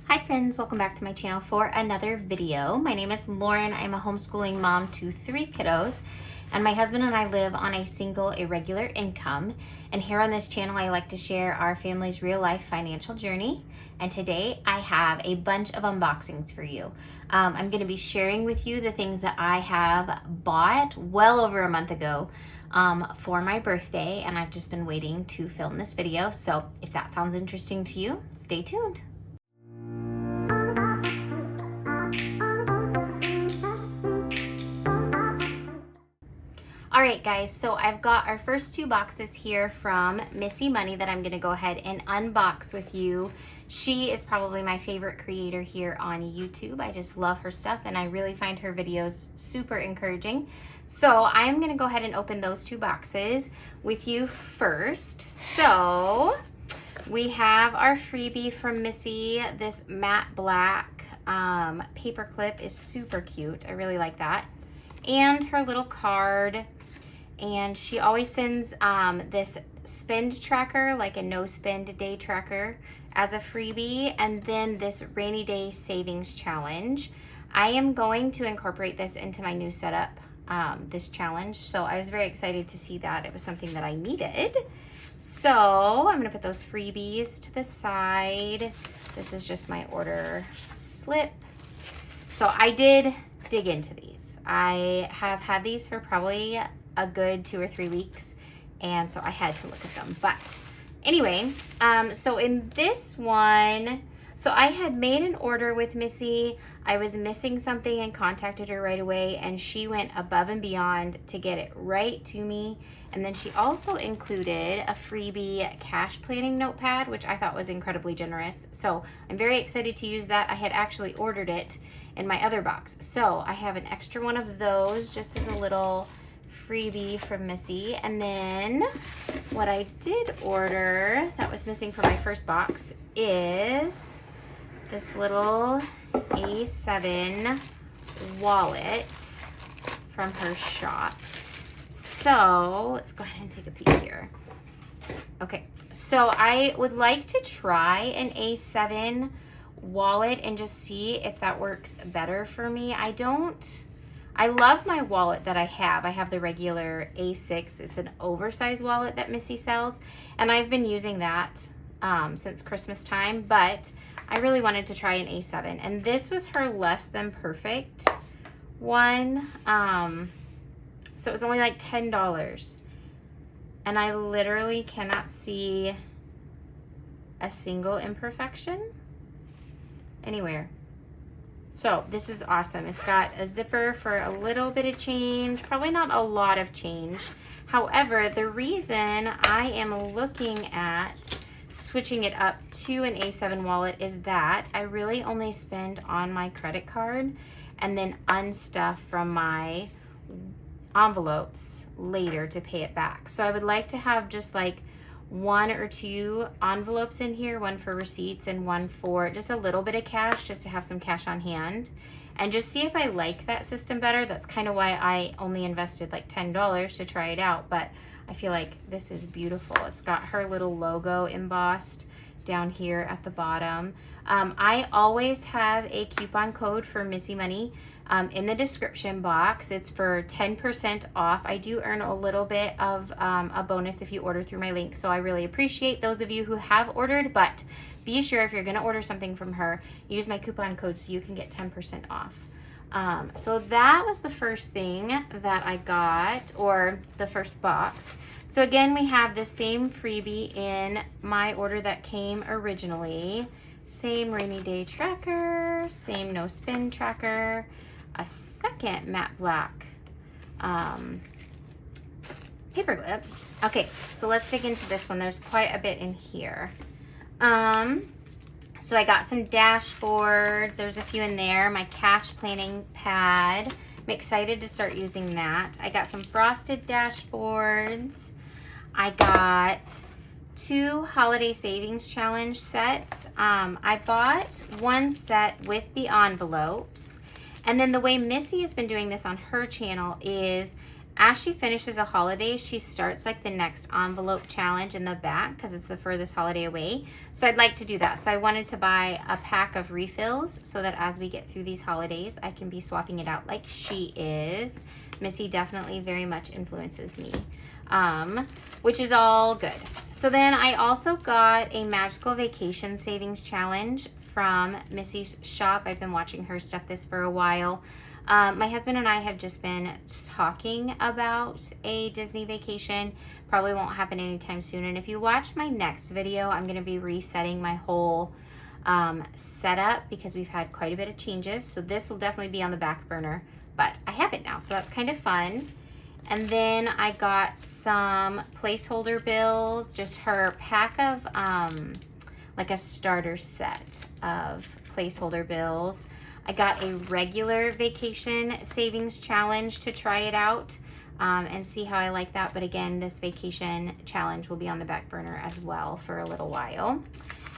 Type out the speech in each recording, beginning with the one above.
Hi friends, welcome back to my channel for another video. My name is Lauren. I'm a homeschooling mom to 3 kiddos, and my husband and I live on a single irregular income. And here on this channel, I like to share our family's real life financial journey. And today I have a bunch of unboxings for you. I'm gonna be sharing with you the things that I have bought well over a month ago for my birthday, and I've just been waiting to film this video. So if that sounds interesting to you, stay tuned. All right, guys, so I've got our first 2 boxes here from Missy Money that I'm gonna go ahead and unbox with you. She is probably my favorite creator here on YouTube. I just love her stuff, and I really find her videos super encouraging. So I am gonna go ahead and open those 2 boxes with you first. So we have our freebie from Missy. This matte black paper clip is super cute. I really like that. And her little card. And she always sends this spend tracker, like a no spend day tracker, as a freebie, and then this rainy day savings challenge. I am going to incorporate this into my new setup, this challenge. So I was very excited to see that. It was something that I needed. So I'm gonna put those freebies to the side. This is just my order slip. So I did dig into these. I have had these for probably a good 2 or 3 weeks, and so I had to look at them. But anyway, so in this one, so I had made an order with Missy. I was missing something and contacted her right away, and she went above and beyond to get it right to me. And then she also included a freebie cash planning notepad, which I thought was incredibly generous. So I'm very excited to use that. I had actually ordered it in my other box. So I have an extra one of those just as a little freebie from Missy. And then what I did order that was missing from my first box is this little A7 wallet from her shop. So let's go ahead and take a peek here. Okay, so I would like to try an A7 wallet and just see if that works better for me. I love my wallet that I have. I have the regular A6. It's an oversized wallet that Missy sells, and I've been using that since Christmas time, but I really wanted to try an A7, and this was her less than perfect one. So it was only like $10, and I literally cannot see a single imperfection anywhere. So this is awesome. It's got a zipper for a little bit of change, probably not a lot of change. However, the reason I am looking at switching it up to an A7 wallet is that I really only spend on my credit card and then unstuff from my envelopes later to pay it back. So I would like to have just like 1 or 2 envelopes in here, one for receipts and one for just a little bit of cash, just to have some cash on hand, and just see if I like that system better. That's kind of why I only invested like $10 to try it out, but I feel like this is beautiful. It's got her little logo embossed down here at the bottom. I always have a coupon code for Missy Money in the description box. It's for 10% off. I do earn a little bit of a bonus if you order through my link, so I really appreciate those of you who have ordered, but be sure if you're gonna order something from her, use my coupon code so you can get 10% off. So that was the first thing that I got, or the first box. So again, we have the same freebie in my order that came originally. Same rainy day tracker, same no spend tracker, a second matte black paper clip. Okay, so let's dig into this one. There's quite a bit in here. So I got some dashboards. There's a few in there. My cash planning pad. I'm excited to start using that. I got some frosted dashboards. I got 2 holiday savings challenge sets. I bought one set with the envelopes. And then the way Missy has been doing this on her channel is as she finishes a holiday, she starts like the next envelope challenge in the back because it's the furthest holiday away. So I'd like to do that. So I wanted to buy a pack of refills so that as we get through these holidays, I can be swapping it out like she is. Missy definitely very much influences me, which is all good. So then I also got a magical vacation savings challenge from Missy's shop. I've been watching her stuff this for a while. My husband and I have just been talking about a Disney vacation. Probably won't happen anytime soon. And if you watch my next video, I'm going to be resetting my whole setup because we've had quite a bit of changes. So this will definitely be on the back burner, but I have it now. So that's kind of fun. And then I got some placeholder bills, just her pack of like a starter set of placeholder bills. I got a regular vacation savings challenge to try it out and see how I like that. But again, this vacation challenge will be on the back burner as well for a little while.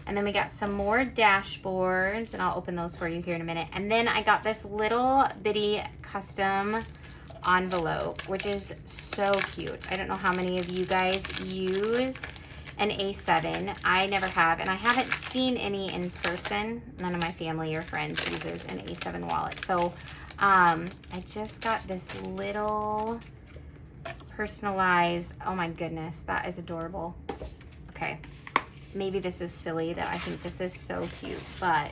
And then we got some more dashboards, and I'll open those for you here in a minute. And then I got this little bitty custom envelope, which is so cute. I don't know how many of you guys use an A7. I never have, and I haven't seen any in person. None of my family or friends uses an A7 wallet. So I just got this little personalized, oh my goodness, that is adorable. Okay, maybe this is silly that I think this is so cute, but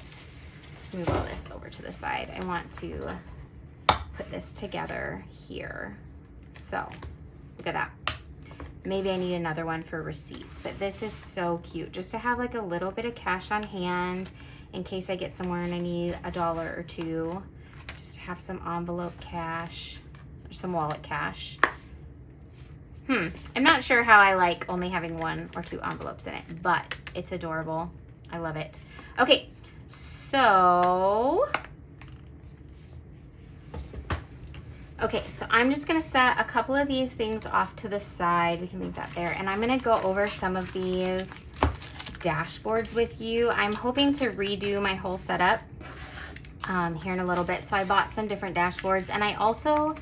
let's move all this over to the side. I want to put this together here. So look at that. Maybe I need another one for receipts, but this is so cute. Just to have like a little bit of cash on hand in case I get somewhere and I need $1 or $2. Just to have some envelope cash or some wallet cash. I'm not sure how I like only having 1 or 2 envelopes in it, but it's adorable. I love it. Okay, so I'm just gonna set a couple of these things off to the side. We can leave that there. And I'm gonna go over some of these dashboards with you. I'm hoping to redo my whole setup here in a little bit. So I bought some different dashboards, and I also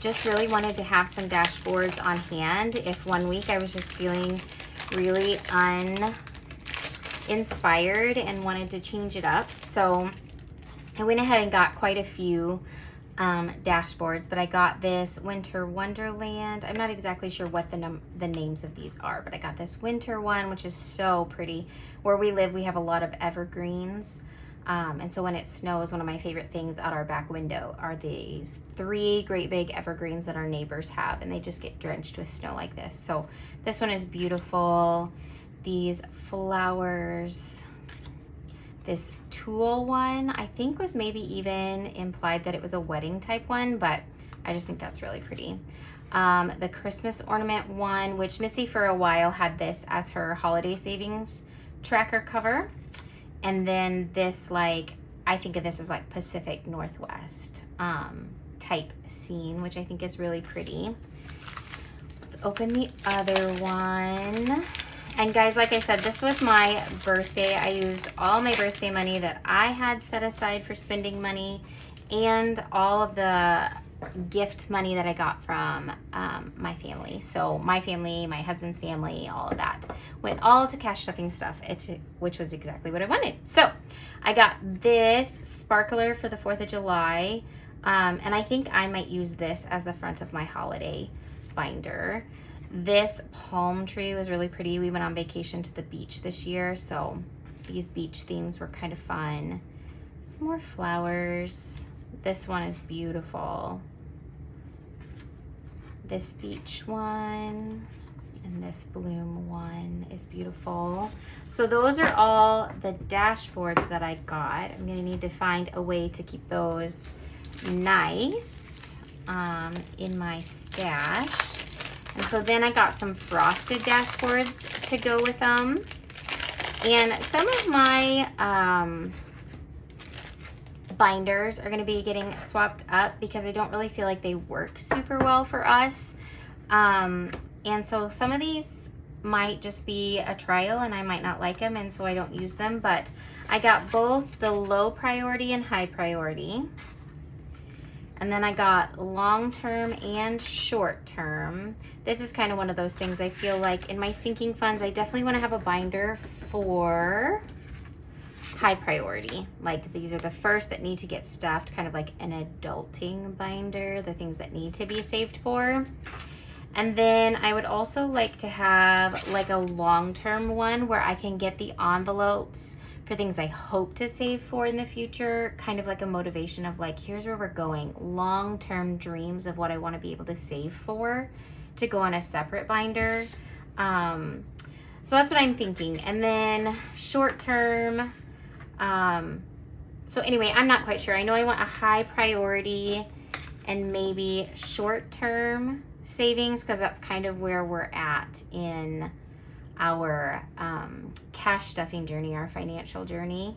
just really wanted to have some dashboards on hand if one week I was just feeling really uninspired and wanted to change it up. So I went ahead and got quite a few dashboards, but I got this Winter Wonderland. I'm not exactly sure what the names of these are, but I got this winter one, which is so pretty. Where we live, we have a lot of evergreens. And so when it snows, one of my favorite things out our back window are these 3 great big evergreens that our neighbors have, and they just get drenched with snow like this. So this one is beautiful. These flowers, this tulle one, I think was maybe even implied that it was a wedding type one, but I just think that's really pretty. The Christmas ornament one, which Missy for a while had this as her holiday savings tracker cover. And then this, like, I think of this as like Pacific Northwest type scene, which I think is really pretty. Let's open the other one. And guys, like I said, this was my birthday. I used all my birthday money that I had set aside for spending money and all of the gift money that I got from my family. So my family, my husband's family, all of that went all to cash stuffing stuff, which was exactly what I wanted. So I got this sparkler for the 4th of July. And I think I might use this as the front of my holiday binder. This palm tree was really pretty. We went on vacation to the beach this year, so these beach themes were kind of fun. Some more flowers. This one is beautiful. This beach one and this bloom one is beautiful. So those are all the dashboards that I got. I'm gonna need to find a way to keep those nice in my stash. And so then I got some frosted dashboards to go with them. And some of my binders are gonna be getting swapped up because I don't really feel like they work super well for us. And so some of these might just be a trial and I might not like them, and so I don't use them, but I got both the low priority and high priority. And then I got long-term and short-term. This is kind of one of those things I feel like in my sinking funds, I definitely want to have a binder for high priority. Like these are the first that need to get stuffed, kind of like an adulting binder, the things that need to be saved for. And then I would also like to have like a long-term one where I can get the envelopes for things I hope to save for in the future, kind of like a motivation of like, here's where we're going, long-term dreams of what I want to be able to save for to go on a separate binder. So that's what I'm thinking. And then short-term, so anyway, I'm not quite sure. I know I want a high priority and maybe short-term savings because that's kind of where we're at in our cash stuffing journey, our financial journey,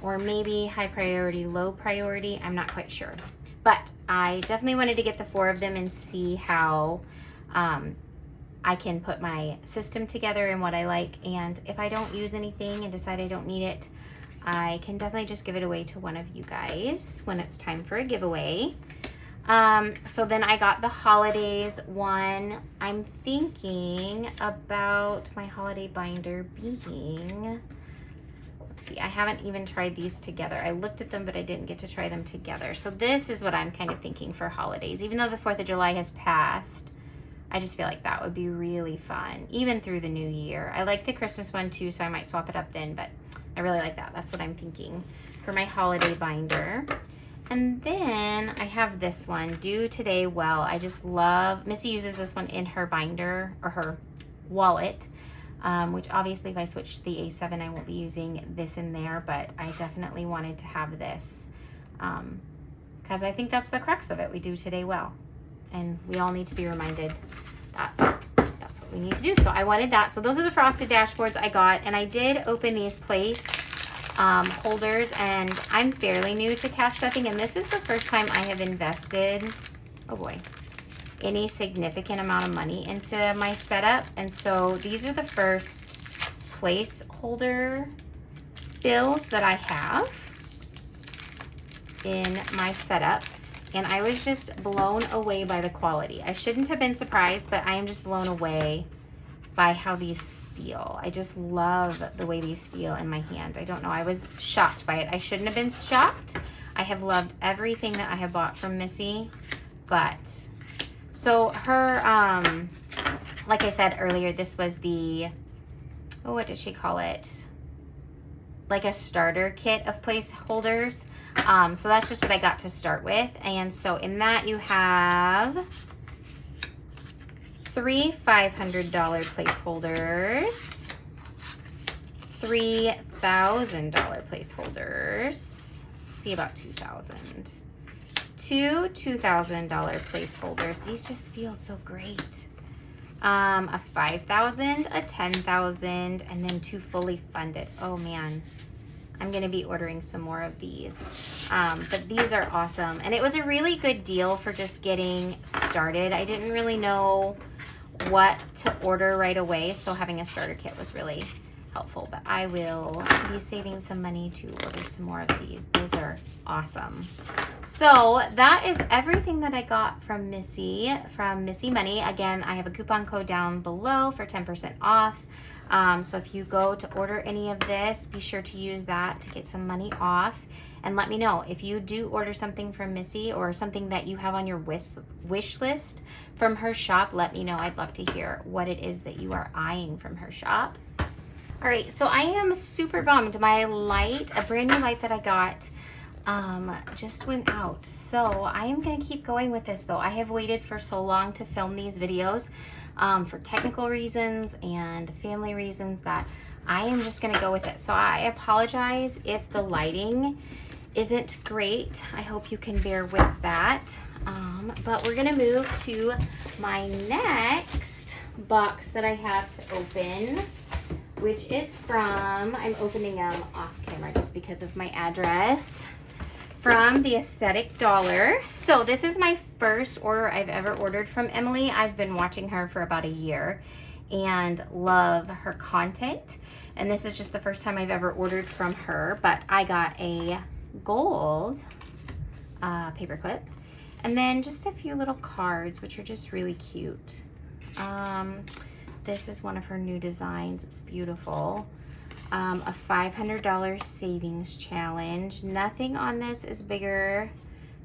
or maybe high priority, low priority. I'm not quite sure, but I definitely wanted to get the 4 of them and see how I can put my system together and what I like. And if I don't use anything and decide I don't need it, I can definitely just give it away to one of you guys when it's time for a giveaway. So then I got the holidays one. I'm thinking about my holiday binder being, let's see, I haven't even tried these together. I looked at them, but I didn't get to try them together. So this is what I'm kind of thinking for holidays. Even though the 4th of July has passed, I just feel like that would be really fun, even through the new year. I like the Christmas one too, so I might swap it up then, but I really like that. That's what I'm thinking for my holiday binder. And then I have this one, Do Today Well. I just love, Missy uses this one in her binder or her wallet, which obviously if I switch to the A7, I won't be using this in there, but I definitely wanted to have this because I think that's the crux of it. We do today well. And we all need to be reminded that that's what we need to do. So I wanted that. So those are the frosted dashboards I got. And I did open these place holders, and I'm fairly new to cash stuffing, and this is the first time I have invested, oh boy, any significant amount of money into my setup. And so these are the first placeholder bills that I have in my setup, and I was just blown away by the quality. I shouldn't have been surprised, but I am just blown away by how these feel. I just love the way these feel in my hand. I don't know, I was shocked by it. I shouldn't have been shocked. I have loved everything that I have bought from Missy, but so her, like I said earlier, this was the, oh, what did she call it? Like a starter kit of placeholders. So that's just what I got to start with. And so in that you have 3 $500 placeholders, 3 $1,000 placeholders, see about 2,000, 2 $2,000 placeholders. These just feel so great. A 5,000, a 10,000, and then 2 fully funded. Oh man, I'm gonna be ordering some more of these. But these are awesome. And it was a really good deal for just getting started. I didn't really know what to order right away, so having a starter kit was really helpful. But I will be saving some money to order some more of these. Those are awesome. So that is everything that I got from Missy Money. Again, I have a coupon code down below for 10% off. So if you go to order any of this, be sure to use that to get some money off. And let me know if you do order something from Missy or something that you have on your wish list from her shop. Let me know. I'd love to hear what it is that you are eyeing from her shop. All right, so I am super bummed. My light, a brand new light that I got, just went out. So I am gonna keep going with this though. I have waited for so long to film these videos for technical reasons and family reasons that I am just gonna go with it. So I apologize if the lighting isn't great. I hope you can bear with that. But we're gonna move to my next box that I have to open, which is from, I'm opening them off camera just because of my address, from the Aesthetic Dollar. So this is my first order I've ever ordered from Emily. I've been watching her for about a year and love her content. And this is just the first time I've ever ordered from her, but I got a gold paper clip And then just a few little cards, which are just really cute. This is one of her new designs. It's beautiful. A $500 savings challenge. Nothing on this is bigger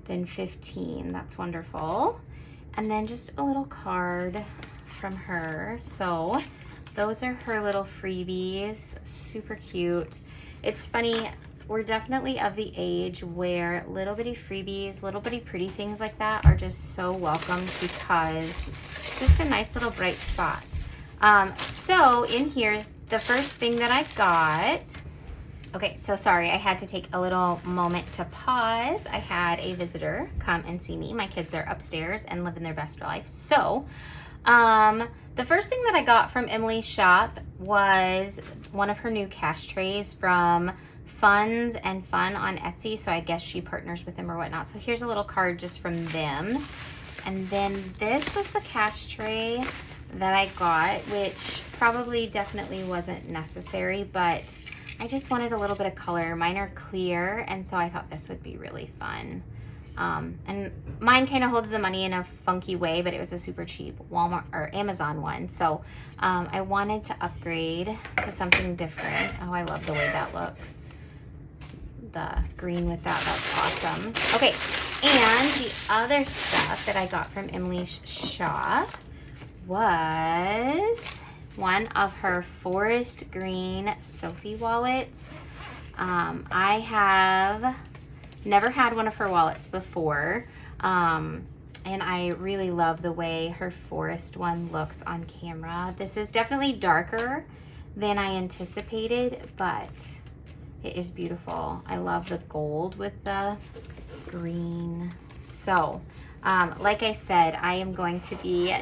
than 15. That's wonderful. And then just a little card from her. So those are her little freebies. Super cute. It's funny, we're definitely of the age where little bitty freebies, little bitty pretty things like that are just so welcomed, because it's just a nice little bright spot. So in here, the first thing that I got, okay, so sorry, I had to take a little moment to pause. I had a visitor come and see me. My kids are upstairs and living their best life. So the first thing that I got from Emily's shop was one of her new cash trays from Funds and Fun on Etsy. So I guess she partners with them or whatnot. So here's a little card just from them. And then this was the cash tray that I got, which probably definitely wasn't necessary, but I just wanted a little bit of color. Mine are clear, and so I thought this would be really fun. And mine kind of holds the money in a funky way, but it was a super cheap Walmart or Amazon one. So I wanted to upgrade to something different. Oh, I love the way that looks. The green with that, that's awesome. Okay, and the other stuff that I got from Emily's shop was one of her forest green Sophie wallets. I have never had one of her wallets before, and I really love the way her forest one looks on camera. This is definitely darker than I anticipated, but it is beautiful. I love the gold with the green. So like I said, I am going to be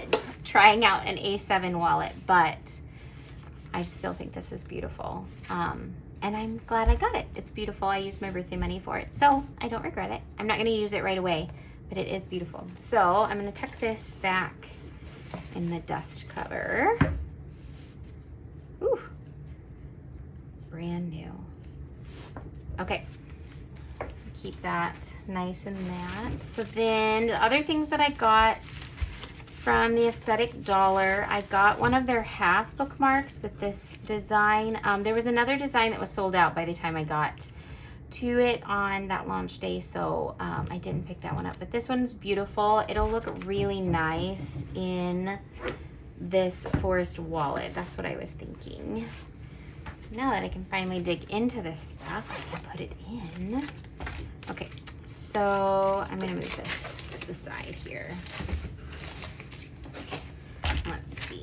trying out an A7 wallet, but I still think this is beautiful. And I'm glad I got it. It's beautiful. I used my birthday money for it, so I don't regret it. I'm not gonna use it right away, but it is beautiful. So I'm gonna tuck this back in the dust cover. Ooh, brand new. Okay. Keep that nice and matte. So then the other things that I got from the Aesthetic Dollar, I got one of their half bookmarks with this design. There was another design that was sold out by the time I got to it on that launch day, so I didn't pick that one up. But this one's beautiful. It'll look really nice in this forest wallet. That's what I was thinking. So now that I can finally dig into this stuff, I can put it in. Okay, so I'm gonna move this to the side here. Let's see.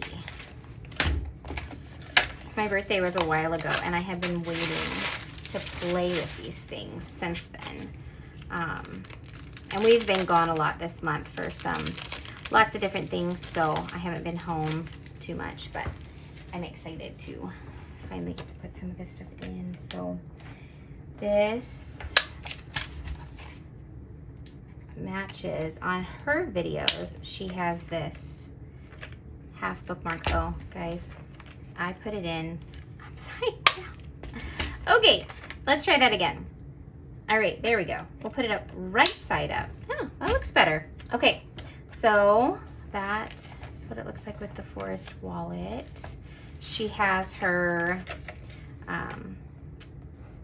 So my birthday was a while ago, and I have been waiting to play with these things since then. And we've been gone a lot this month for lots of different things, so I haven't been home too much, but I'm excited to finally get to put some of this stuff in. So this matches on her videos. She has this half bookmark. Oh, guys, I put it in upside down. Okay, let's try that again. All right, there we go. We'll put it up right side up. Oh, that looks better. Okay, so that is what it looks like with the forest wallet. She has her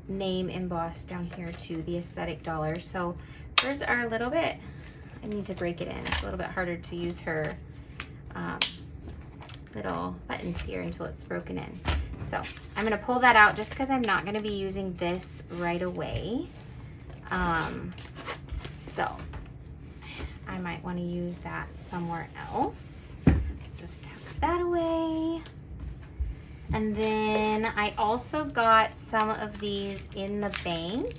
name embossed down here too, the Aesthetic Dollar. So hers are a little bit, I need to break it in. It's a little bit harder to use her little buttons here until it's broken in. So I'm gonna pull that out just because I'm not gonna be using this right away. So I might wanna use that somewhere else. Just tuck that away. And then I also got some of these in the bank.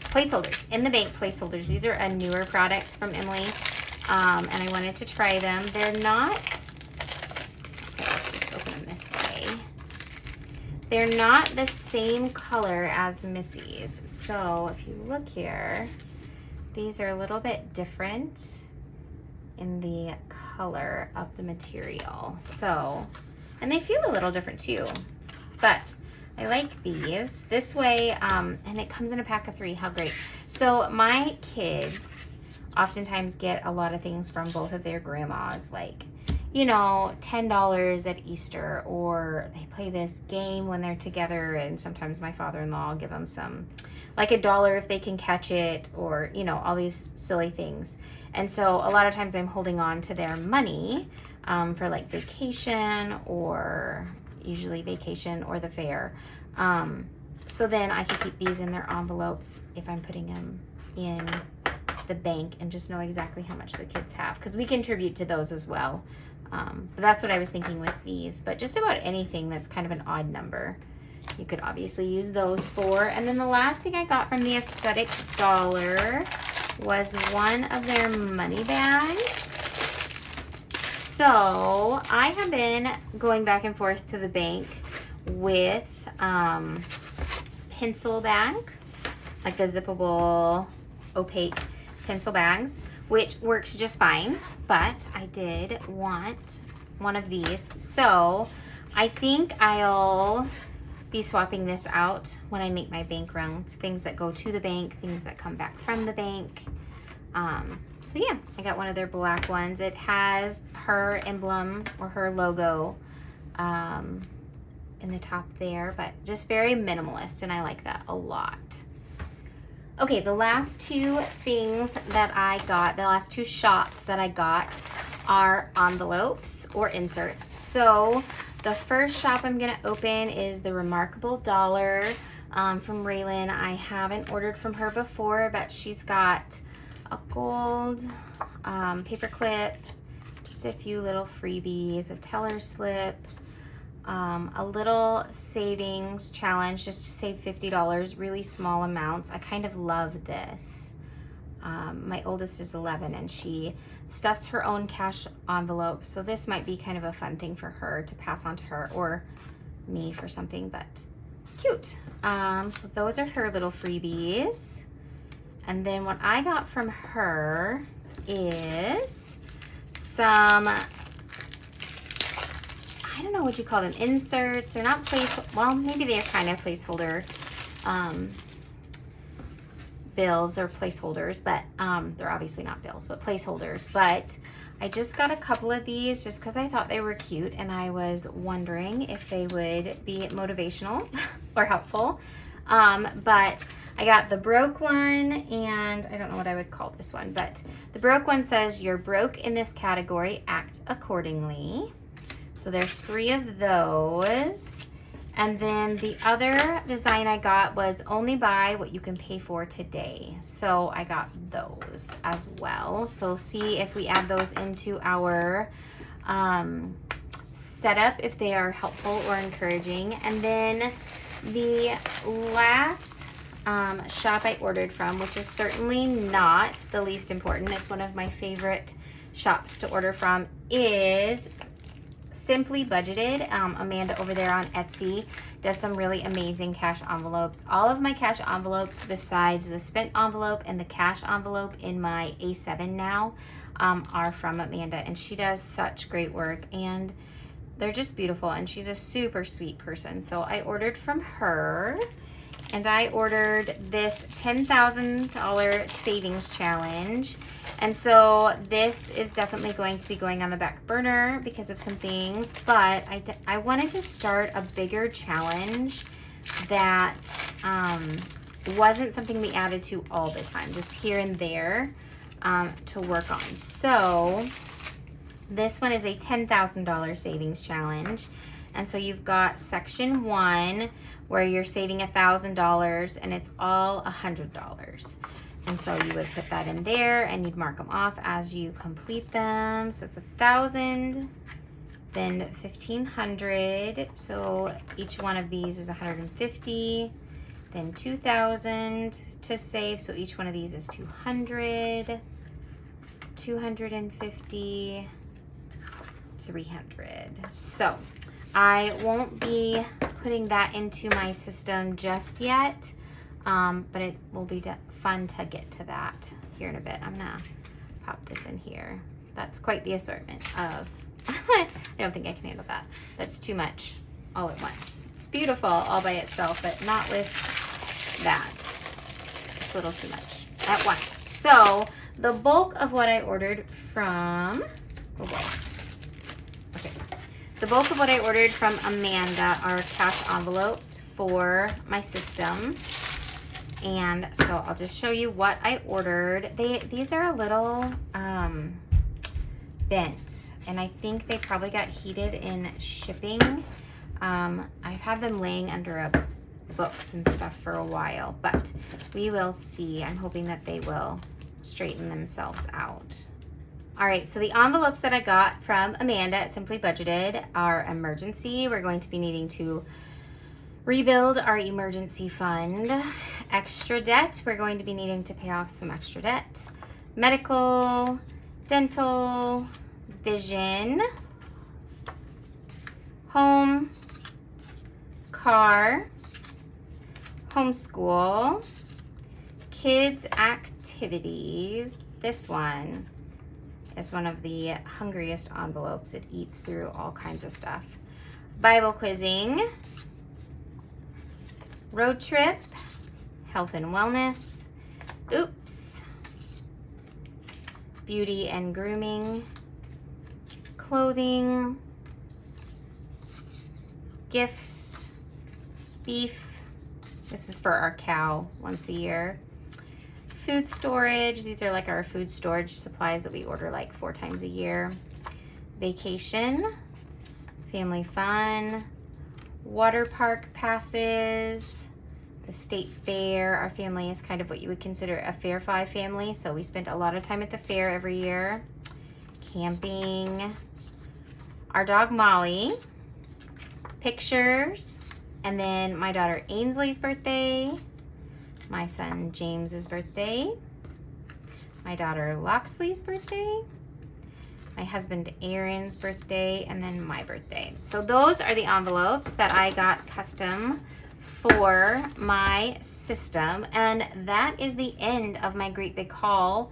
Placeholders, in the bank placeholders. These are a newer product from Emily, and I wanted to try them. They're not, okay, let's just open them this way. They're not the same color as Missy's. So if you look here, these are a little bit different in the color of the material. So, and they feel a little different too, but I like these. This way, and it comes in a pack of 3. How great. So my kids oftentimes get a lot of things from both of their grandmas, like, you know, $10 at Easter, or they play this game when they're together, and sometimes my father-in-law will give them some, like $1 if they can catch it, or, you know, all these silly things. And so a lot of times I'm holding on to their money for like vacation, or usually vacation or the fair. So then I can keep these in their envelopes if I'm putting them in the bank and just know exactly how much the kids have, because we contribute to those as well. But that's what I was thinking with these. But just about anything that's kind of an odd number, you could obviously use those for. And then the last thing I got from the Aesthetic Dollar was one of their money bags. So I have been going back and forth to the bank with pencil bags, like the zippable opaque pencil bags, which works just fine, but I did want one of these. So I think I'll be swapping this out when I make my bank rounds, things that go to the bank, things that come back from the bank. So yeah, I got one of their black ones. It has her emblem or her logo in the top there, but just very minimalist, and I like that a lot. Okay, the last 2 things that I got, the last 2 shops that I got are envelopes or inserts. So the first shop I'm gonna open is the Remarkable Dollar from Raylan. I haven't ordered from her before, but she's got a gold paper clip, just a few little freebies, a teller slip, a little savings challenge just to save $50, really small amounts. I kind of love this. My oldest is 11 and she stuffs her own cash envelope, so this might be kind of a fun thing for her to pass on to her, or me for something, but cute. So those are her little freebies. And then what I got from her is some, I don't know what you call them, inserts, or not well, maybe they're kind of placeholder bills or placeholders, but they're obviously not bills, but placeholders. But I just got a couple of these just because I thought they were cute, and I was wondering if they would be motivational or helpful. But I got the broke one, and I don't know what I would call this one, but the broke one says, "You're broke in this category, act accordingly." So there's 3 of those. And then the other design I got was, "Only buy what you can pay for today." So I got those as well. So see if we add those into our setup, if they are helpful or encouraging. And then the last shop I ordered from, which is certainly not the least important, it's one of my favorite shops to order from, is Simply Budgeted. Amanda over there on Etsy does some really amazing cash envelopes. All of my cash envelopes, besides the spent envelope and the cash envelope in my A7 now, are from Amanda, and she does such great work, and they're just beautiful, and she's a super sweet person. So I ordered from her, and I ordered this $10,000 savings challenge. And so this is definitely going to be going on the back burner because of some things, but I wanted to start a bigger challenge that wasn't something we added to all the time, just here and there to work on. So this one is a $10,000 savings challenge. And so you've got section 1 where you're saving $1,000 and it's all $100. And so you would put that in there and you'd mark them off as you complete them. So it's 1,000, then 1,500. So each one of these is 150, then 2,000 to save. So each one of these is 200, 250, 300. So I won't be putting that into my system just yet, but it will be fun to get to that here in a bit. I'm gonna pop this in here. That's quite the assortment of, I don't think I can handle that. That's too much. all at once. It's beautiful all by itself, but not with that. It's a little too much at once. So the bulk of what I ordered from, oh boy. Okay. The bulk of what I ordered from Amanda are cash envelopes for my system. And so I'll just show you what I ordered. These are a little bent, and I think they probably got heated in shipping. I've had them laying under books and stuff for a while, but we will see. I'm hoping that they will straighten themselves out. All right, so the envelopes that I got from Amanda at Simply Budgeted are emergency. We're going to be needing to rebuild our emergency fund. Extra debt, we're going to be needing to pay off some extra debt. Medical, dental, vision, home, car, homeschool, kids activities. This one is one of the hungriest envelopes. It eats through all kinds of stuff. Bible quizzing, road trip, health and wellness, oops, beauty and grooming, clothing, gifts, beef. This is for our cow once a year. Food storage. These are like our food storage supplies that we order like 4 times a year. Vacation, family fun, water park passes, the state fair. Our family is kind of what you would consider a Fair 5 family, so we spent a lot of time at the fair every year. Camping, our dog Molly, pictures, and then my daughter Ainsley's birthday, my son James's birthday, my daughter Loxley's birthday, my husband Aaron's birthday, and then my birthday. So those are the envelopes that I got custom for my system, and that is the end of my great big haul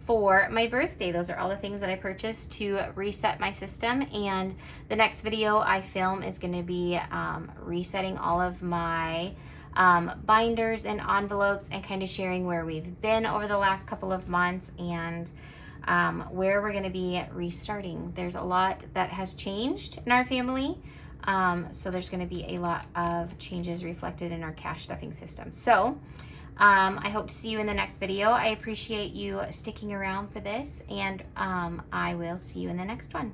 for my birthday. Those are all the things that I purchased to reset my system, and the next video I film is going to be resetting all of my binders and envelopes and kind of sharing where we've been over the last couple of months and where we're going to be restarting. There's a lot that has changed in our family. So there's going to be a lot of changes reflected in our cash stuffing system. So I hope to see you in the next video. I appreciate you sticking around for this, and I will see you in the next one.